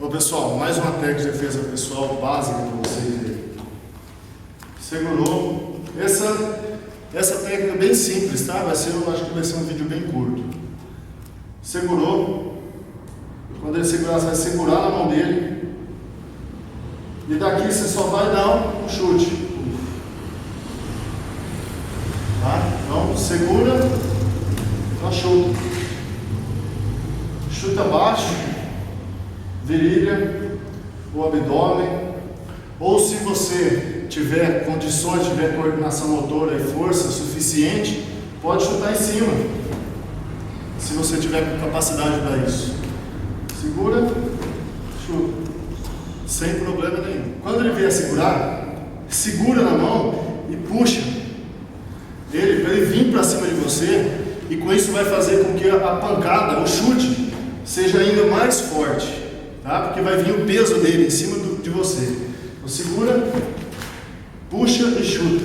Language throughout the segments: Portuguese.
Ô pessoal, mais uma técnica de defesa pessoal básica para vocês aí. Segurou. Essa técnica é bem simples, tá? Acho que vai ser um vídeo bem curto. Segurou. Quando ele segurar, você vai segurar na mão dele. E daqui você só vai dar um chute. Tá? Então segura, então chuta. Chuta baixo, virilha, o abdômen. Ou se você tiver condições, tiver coordenação motora e força suficiente, pode chutar em cima. Se você tiver capacidade para isso. Segura, chuta. Sem problema nenhum. Quando ele vier segurar, segura na mão e puxa ele para ele vir para cima de você, e com isso vai fazer com que a pancada, o chute, seja ainda mais forte, tá? Porque vai vir o peso dele em cima de você. Então, segura, puxa e chuta.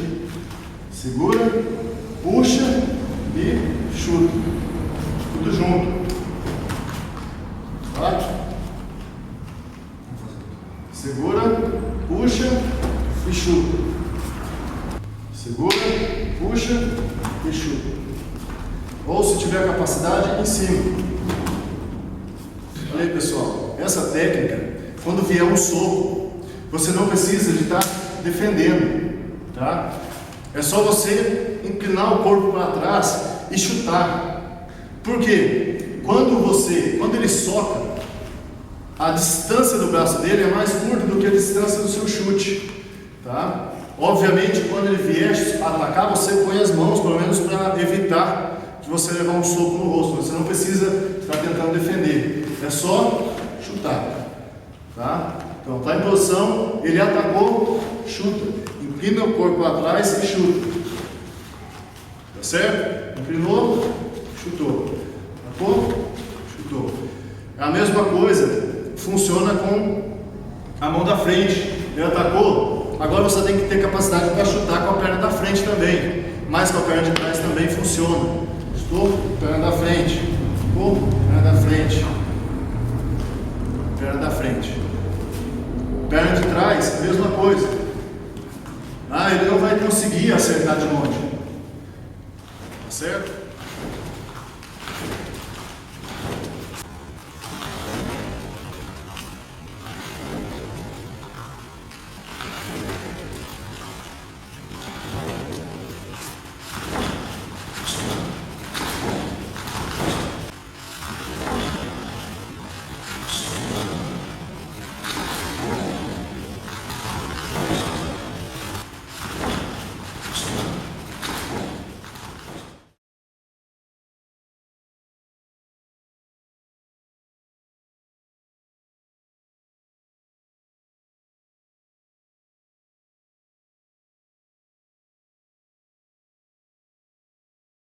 Segura, puxa e chuta. Tudo junto. Tá? Segura, puxa e chuta. Segura, puxa e chuta. Ou se tiver capacidade, em cima. Olha aí, pessoal. Essa técnica, quando vier um soco, você não precisa de estar defendendo, tá? É só você inclinar o corpo para trás e chutar. Por quê? Quando ele soca, a distância do braço dele é mais curta do que a distância do seu chute, tá? Obviamente, quando ele vier atacar, você põe as mãos, pelo menos para evitar de você levar um soco no rosto. Você não precisa estar tentando defender, é só chutar, tá? Então, está em posição, ele atacou, chuta. Inclina o corpo para trás e chuta. Tá certo? Inclinou, chutou. Atacou, chutou. É a mesma coisa, funciona com a mão da frente. Ele atacou. Agora você tem que ter capacidade para chutar com a perna da frente também, mas com a perna de trás também funciona. Estou, perna da